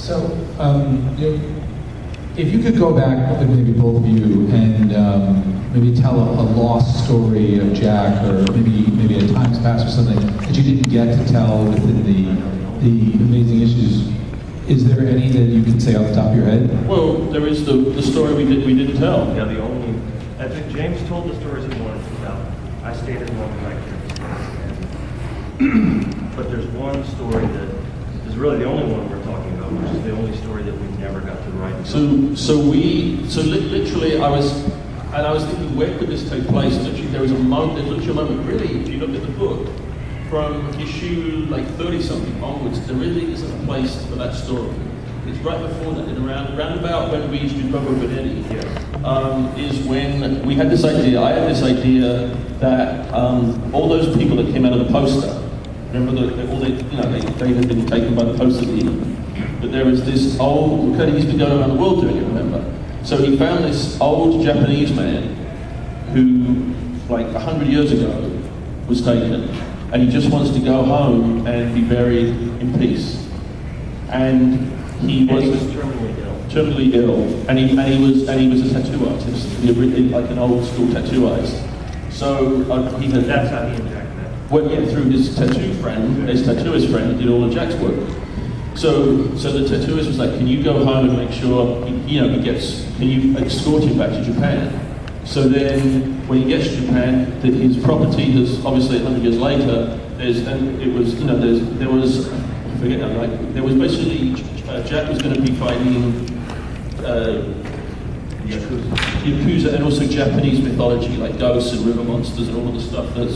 So, if you could go back, maybe both of you, and maybe tell a lost story of Jack, or maybe a time's passed or something that you didn't get to tell within the Amazing Issues. Is there any that you can say off the top of your head? Well, there is the story we didn't tell. Yeah, I think James told the stories he wanted to tell. I stayed as long as I could. But there's one story that is really the only one we're talking about, which is the only story that we never got to write. Literally, I was thinking, where could this take place? And literally, there was a moment, really, if you look at the book, from issue like 30-something onwards, there really isn't a place for that story. It's right before that, and around about when we used to do Robert Benetti, is when we had this idea. I had this idea that all those people that came out of the poster, remember they had been taken by the poster team. But there was this old, he used to go around the world doing it, remember? So he found this old Japanese man who, like 100 years ago, was taken, and he just wants to go home and be buried in peace. And he was terminally ill, and he was a tattoo artist, like an old school tattoo artist. So he had. That's how he and Jack met. Well, yeah, through his tattooist friend, he did all of Jack's work. So the tattooist was like, "Can you go home and make sure can you escort him back to Japan?" So then, when he gets to Japan, his property has obviously 100 years later. There was basically Jack was going to be fighting Yakuza and also Japanese mythology like ghosts and river monsters and all of the stuff and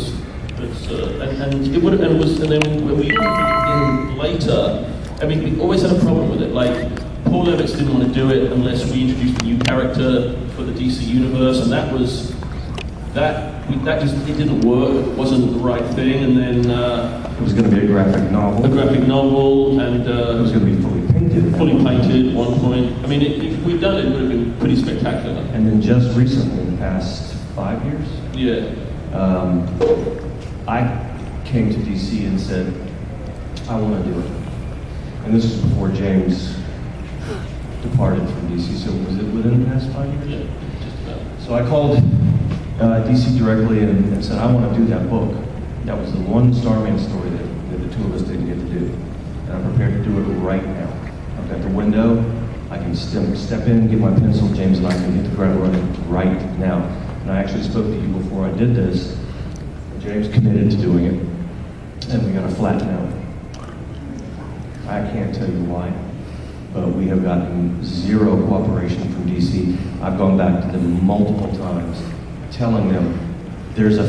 then when we in later. I mean, we always had a problem with it. Like, Paul Levitz didn't want to do it unless we introduced a new character for the DC universe, and that it didn't work. It wasn't the right thing. And then it was going to be a graphic novel. And it was going to be fully painted. Fully painted at one point. I mean, if we'd done it, it would have been pretty spectacular. And then just recently, in the past 5 years, I came to DC and said, I want to do it. And this was before James departed from DC, so was it within the past 5 years? Yeah, just about. So I called DC directly and said, I want to do that book. That was the one Starman story that the two of us didn't get to do. And I'm prepared to do it right now. I've got the window, I can step in, get my pencil, James and I can hit the ground running right now. And I actually spoke to you before I did this. James committed to doing it, and we got a flat no. I can't tell you why, but we have gotten zero cooperation from DC. I've gone back to them multiple times, telling them there's a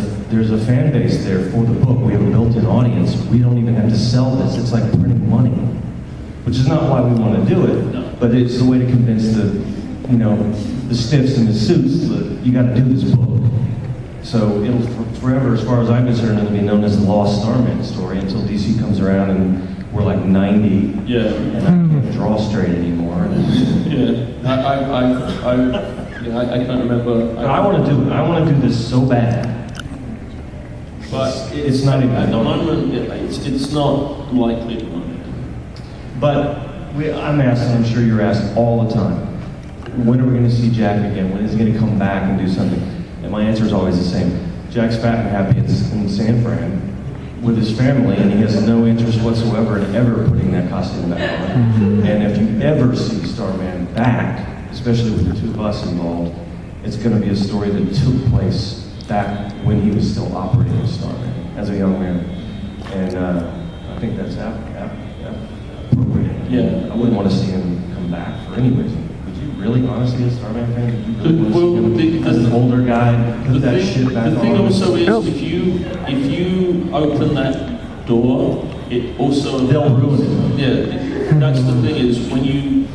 fan base there for the book. We have a built-in audience. We don't even have to sell this. It's like printing money, which is not why we want to do it, but it's the way to convince the stiffs in the suits that you got to do this book. So it'll forever, as far as I'm concerned, it'll be known as the Lost Starman story until DC comes around and we're like 90, and I can't draw straight anymore. I can't remember. I want to do it. I want to do this so bad, but it's not even. At the moment, it's not likely at the moment. But I'm asked, and I'm sure you're asked all the time, when are we going to see Jack again? When is he going to come back and do something? And my answer is always the same. Jack's fat and happy in San Fran with his family, and he has no interest whatsoever in ever putting that costume back on. And if you ever see Starman back, especially with the two of us involved, it's going to be a story that took place back when he was still operating as Starman, as a young man. And I think that's appropriate. Yeah. I wouldn't want to see him come back for any reason. Would you really, honestly, as a Starman fan, would you really want to see him as an older guy put that shit back on? The thing also is, if you open that door, it also they'll ruin it. Yeah, that's the thing is when you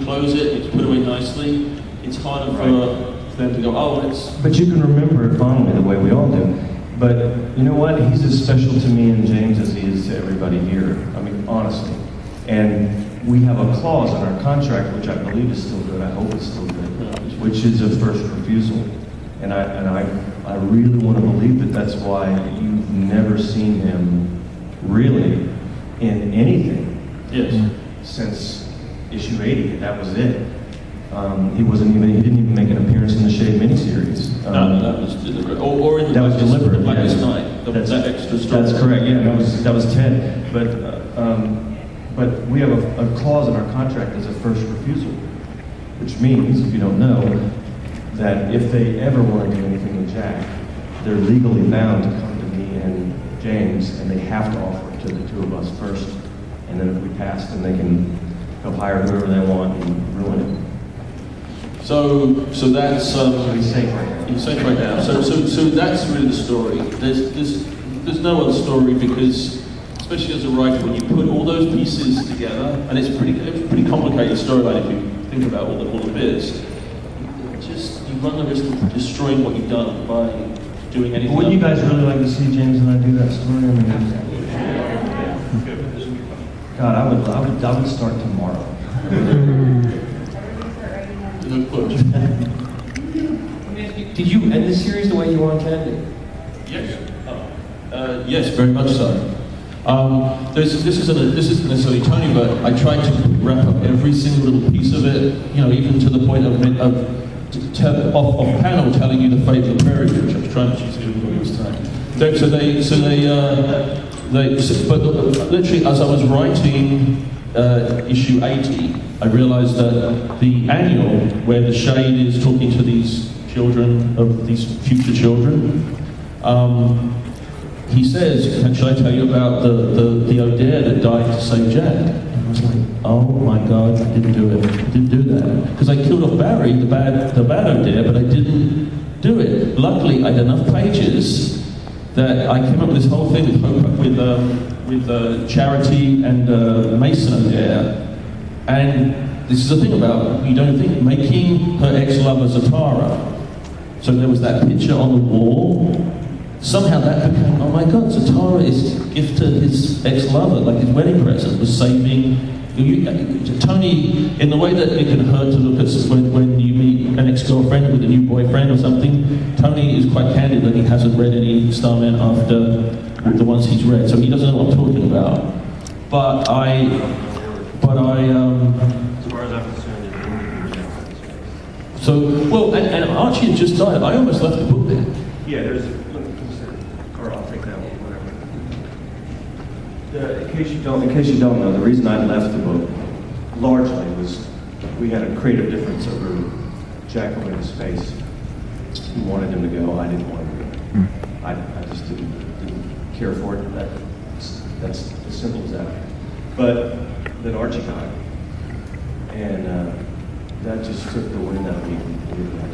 close it, it's put away nicely. It's harder for them to go, oh, let's. But you can remember it fondly the way we all do. But you know what? He's as special to me and James as he is to everybody here. I mean, honestly. And we have a clause in our contract, which I believe is still good. I hope it's still good, which is a first refusal. And I really want to believe that that's why you've never seen him really in anything. Yes. Since issue 80. That was it. He didn't even make an appearance in the Shade miniseries. No, that was deliberate. Or in the that was deliberate. Blackest Yeah. Night. That extra story. That's correct. Yeah, that was Ted. But we have a clause in our contract as a first refusal, which means, if you don't know, that if they ever want to do anything with Jack, they're legally bound to come to me and James, and they have to offer it to the two of us first. And then if we pass, then they can go hire whoever they want and ruin it. So that's He's safe right now. He's safe right now. So that's really the story. There's no other story because, especially as a writer, when you put all those pieces together, and it's a pretty complicated storyline if you think about all the bits. Just you run the risk of destroying what you've done by doing anything. Wouldn't you guys really like to see James and I do that story? I mean, God, I would start tomorrow. Did you end the series the way you wanted to end it? Yes. Yes, very much so. This isn't necessarily Tony, but I tried to wrap up every single little piece of it. You know, even to the point of panel telling you the fate of the prairie, which I was trying to do this time. But literally, as I was writing issue 80, I realized that the annual, where the Shade is talking to these children, of these future children, he says, should I tell you about the O'Dare that died to save Jack? And I was like, oh my God, I didn't do it. I didn't do that. Because I killed off Barry, the bad O'Dare, but I didn't do it. Luckily, I had enough pages that I came up with this whole thing with Charity and Mason O'Dare. And this is the thing about, you don't think, making her ex-lover Zatara. So there was that picture on the wall. Somehow that became, oh my God, Zatara is a gift to his ex-lover, like his wedding present, was saving. Tony, in the way that it can hurt to look at when you meet an ex-girlfriend with a new boyfriend or something, Tony is quite candid that he hasn't read any Starman after the ones he's read, so he doesn't know what I'm talking about. But I As far as I'm concerned, and Archie had just died. I almost left the book there. yeah, there's, or I'll take that one, whatever. In case you don't know, the reason I left the book largely was we had a creative difference over Jack going into space. He wanted him to go, I didn't want him to go. I just didn't care for it. That's as simple as that. But then Archie died, and that just took the wind out of me. I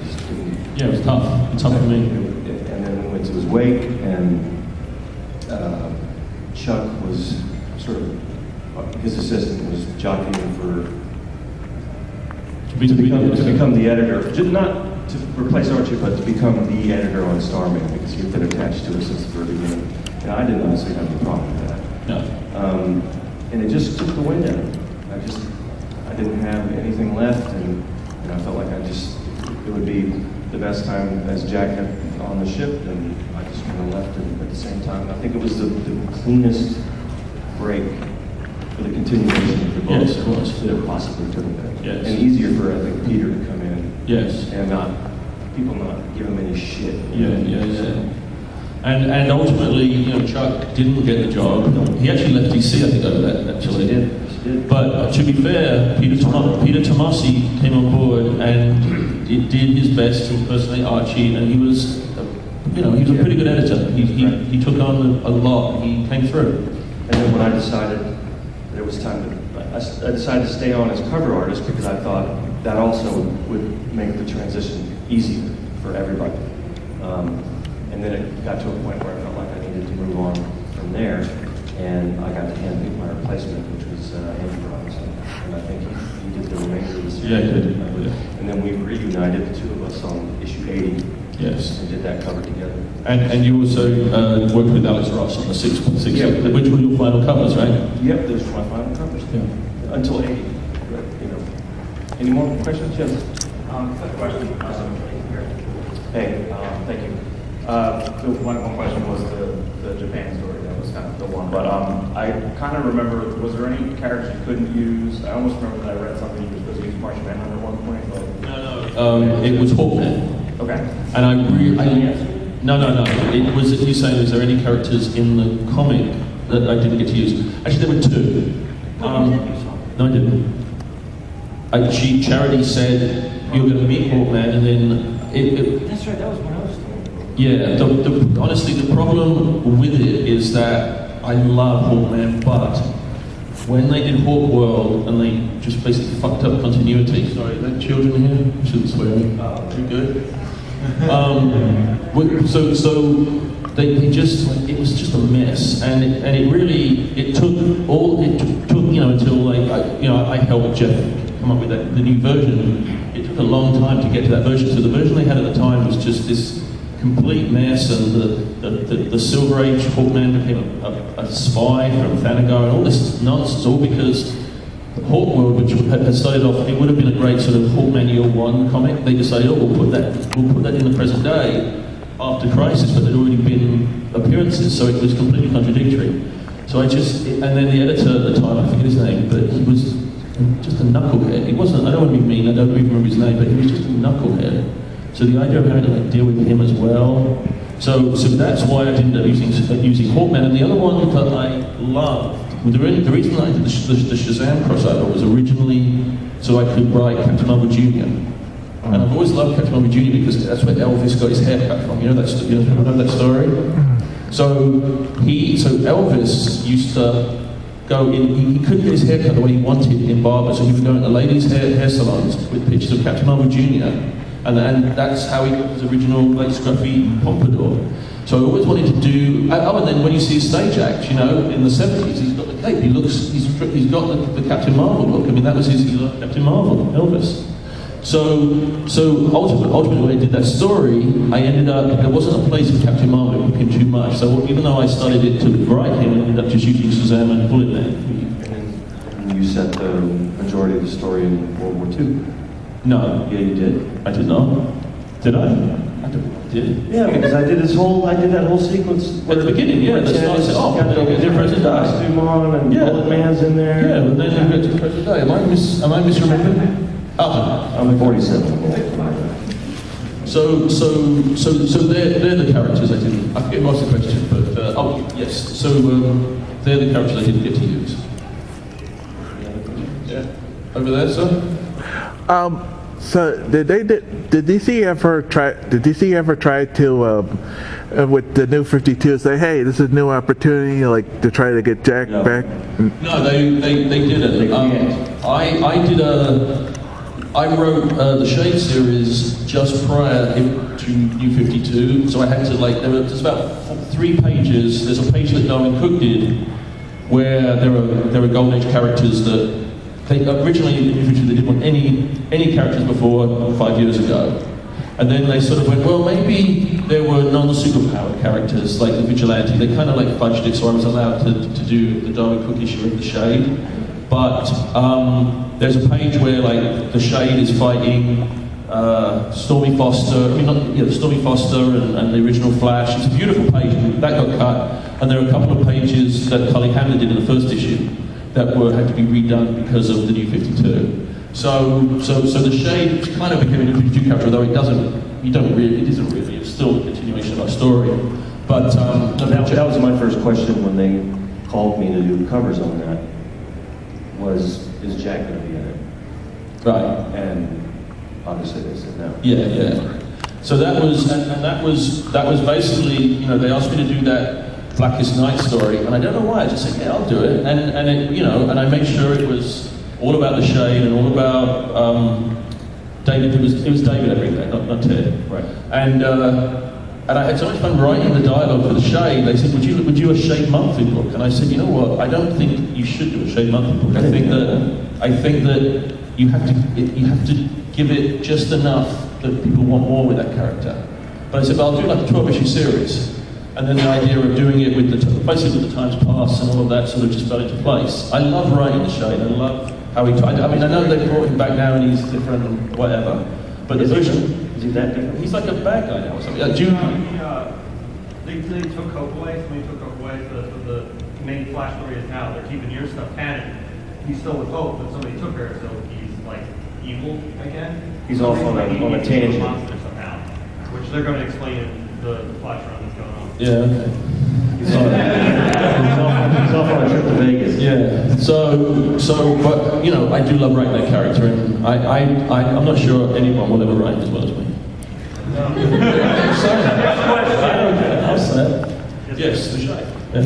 just didn't. Yeah, it was tough. It's tough for me. And then we went to his wake, and Chuck was sort of, his assistant was jockeying to become the editor, just not to replace Archie, but to become the editor on Starman, because he'd been attached to it since the very beginning. And I didn't honestly have any problem with that. No. And it just took the wind out of me. I didn't have anything left, and I felt like it would be the best time as Jack had on the ship, and I just kind of left. And at the same time, I think it was the cleanest break for the continuation of the book. Yes, it was. That it possibly could have been. Yes. And easier for, I think, Peter to come in. Yes. And people not give him any shit. Yeah. And ultimately, Chuck didn't get the job. He actually left DC, I think, over that, actually. He did. But to be fair, Peter Tomasi came on board and did his best to impersonate Archie, and he was a pretty good editor. He took on a lot. He came through. And then when I decided that it was time I decided to stay on as cover artist because I thought that also would make the transition easier for everybody. And then it got to a point where I felt like I needed to move on from there, and I got to handpick my replacement, which was Andrew Robinson. And I think he did the remainder of the series. Yeah, he did. And then we reunited, the two of us, on issue 80. Yes. And did that cover together. And you also worked with Alex Ross on the 6.6, Yeah. which were your final covers, right? Yep, those were my final covers. Yeah. Until 80. But, any more questions? Yes. Second question. Hey, thank you. So one question was the Japan story. That was kind of the one. But I kind of remember, was there any characters you couldn't use? I almost remember that I read something you were supposed to use Martian Manhunter at one point. But... No. It was Hawkman. Okay. And I really... No. It was, you saying, is there any characters in the comic that I didn't get to use? Actually, there were two. No, I didn't. Charity said, you're going to meet Hawkman, and then That's right, that was when I was told. Yeah, honestly, the problem with it is that I love Hawkman, but when they did Hawk World and they just basically fucked up continuity. Sorry, are there children here? I shouldn't swear. You good? So they just, it was just a mess, and it really, it took until like, I helped Jeff come up with the new version. It took a long time to get to that version. So the version they had at the time was just this complete mess, and the Silver Age Hawkman became a spy from Thanagar and all this nonsense, all because Hawk World, which had started off, it would have been a great sort of Hawkman Year One comic. They decided, we'll put that in the present day after Crisis, but there'd already been appearances, so it was completely contradictory. So and then the editor at the time, I forget his name, but he was just a knucklehead. He wasn't, I don't want to be mean, I don't even remember his name, but he was just a knucklehead. So the idea of having to deal with him as well. So that's why I ended up using Hawkman. And the other one that I loved, the reason I did the Shazam crossover was originally so I could write Captain Marvel Jr. And I've always loved Captain Marvel Jr. because that's where Elvis got his hair cut from. You know that story? So Elvis used to go in, he couldn't get his hair cut the way he wanted in barber, so he would go into ladies' hair salons with pictures of Captain Marvel Jr. And that's how he got his original like scruffy pompadour. So I always wanted to do, and then when you see his stage act, in the 70s, he's got the cape, he's got the Captain Marvel look. I mean, that was he loved Captain Marvel, Elvis. So ultimately when I did that story, I ended up, there wasn't a place for Captain Marvel, it became too much. So even though I started it to write him, I ended up just using Shazam and Bulletman. And you set the majority of the story in World War II. No. Yeah, you did. I did not. Did I? Did. Yeah, because I did that whole sequence at the beginning. Yeah, that's starts it off. Got the different costume on, and Bullet Man's in there. Yeah, but then you get to present day. Am I misremembering? I'm 47. So they're the characters I didn't. I forget most of the question, but yes. So they're the characters I didn't get to use. Yeah, over there, sir. So did DC ever try to with the New 52 say, hey, this is a new opportunity, like to try to get Jack back? No, they didn't. I wrote the Shade series just prior to New 52, so I had to there's about 3 pages. There's a page that Darwin Cook did where there are Golden Age characters that they originally in New 52 they didn't want any characters before 5 years ago, and then they sort of went, well, maybe there were non-superpowered characters like the Vigilante. They kind of fudged it, so I was allowed to do the Darwin Cook issue of the Shade. But there's a page where the Shade is fighting Stormy Foster. Stormy Foster and the original Flash. It's a beautiful page, and that got cut. And there are a couple of pages that Cully Hamner did in the first issue that had to be redone because of the New 52. So the Shade kind of became a New 52 character, although it isn't really. It's still a continuation of our story. But that was my first question when they called me to do covers on that. Is Jack going to be in it? Right. And obviously they said no. Yeah. So that was basically, they asked me to do that Blackest Night story, and I don't know why. I just said, yeah, I'll do it. And it, and I made sure it was all about the Shade and all about David. It was David everything, not Ted. Right. And I had so much fun writing the dialogue for the Shade. They said, would you do a Shade monthly book? And I said, you know what? I don't think you should do a Shade monthly book. I think that you have to give it just enough that people want more with that character. But I said, well, I'll do a 12-issue series. And then the idea of doing it with basically with the times past and all of that sort of just fell into place. I love writing the Shade. I love how he tried. I mean, I know they brought him back now and he's different and whatever. But the version. Is he that different? He's like a bad guy now or something. They took Hope away, so they took Hope away for the main Flash story is now. They're keeping your stuff canon. He's still with Hope, but somebody took her, so he's like evil again. He's off on a tangent. Monster somehow, which they're going to explain in the Flash run that's going on. Yeah, okay. He's off on a trip to Vegas. Yeah. So, but you know, I do love writing that character, and I'm not sure anyone will ever write as well as me. I'm sorry. I'll say it. Yes, the shape. Yeah.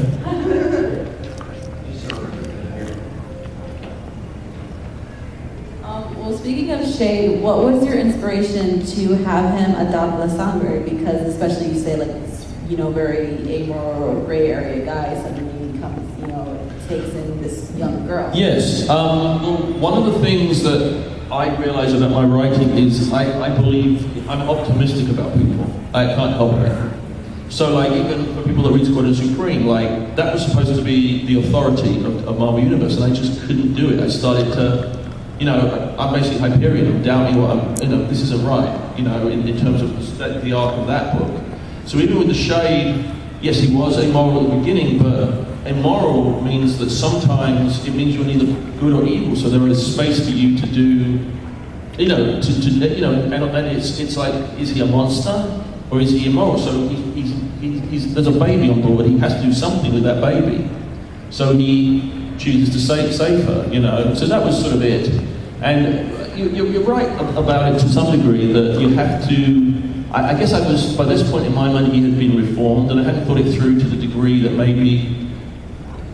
Well, speaking of Shay, what was your inspiration to have him adopt the songbird? Because especially you say like, you know, very amoral or gray area guy suddenly becomes, you know, takes in this young girl. Yes. Well, one of the things that I realize about my writing is I believe I'm optimistic about people. I can't help it. So like even for people that read Squadron Supreme, like that was supposed to be the authority of Marvel Universe, and I just couldn't do it. I started to, you know, I'm basically Hyperion. I'm doubting what I'm, you know, this isn't right, you know, in terms of the arc of that book. So even with the Shade, yes, he was immoral at the beginning, but immoral means that sometimes it means you're neither good or evil. So there is space for you to do, you know, you know, and it's like, is he a monster or is he immoral? So he's there's a baby on board. He has to do something with that baby. So he chooses to save her, you know. So that was sort of it. And you're right about it to some degree that you have to. I guess I was, by this point in my mind, he had been reformed, and I hadn't thought it through to the degree that maybe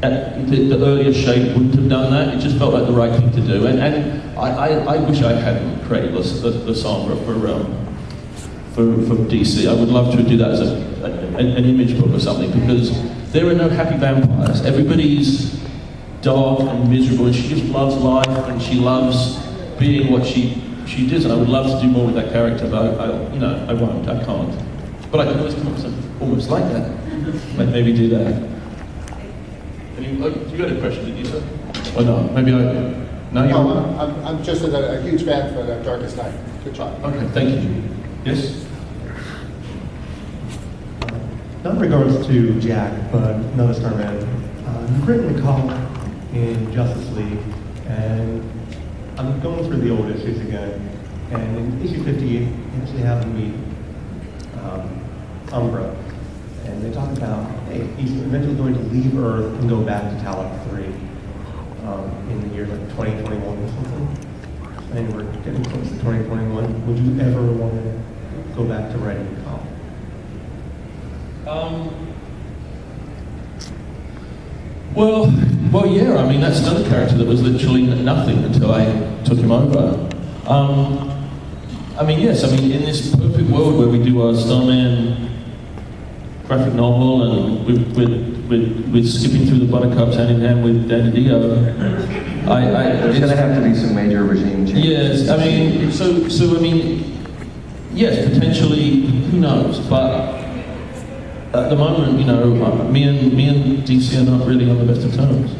the earlier Shade wouldn't have done that. It just felt like the right thing to do. And I wish I hadn't created the song for DC. I would love to do that as an image book or something, because there are no happy vampires. Everybody's dark and miserable, and she just loves life, and she loves being what she does, and I would love to do more with that character, but I won't, I can't. But I can always come up with something almost like that. Maybe do that. You got a question, did you, sir? Or no? Maybe I... No, you... I'm just a huge fan for the Darkest Night. Good job. Okay, thank you. Yes? Not in regards to Jack, but another Starman. You've written a column in Justice League, and I'm going through the old issues again, and in issue 58, you actually have to meet Umbra, and they talk about, hey, he's eventually going to leave Earth and go back to Talon 3 in the year like 2021 or something. And we're getting close to 2021. Would you ever want to go back to writing a column? Well, yeah. I mean, that's another character that was literally nothing until I took him over. I mean, yes. I mean, in this perfect world where we do our Starman graphic novel and we're skipping through the Buttercups hand in hand with Dan Dio. There's going to have to be some major regime changes. Yes. I mean, so I mean, yes, potentially. Who knows? But at the moment, you know, me and DC are not really on the best of terms.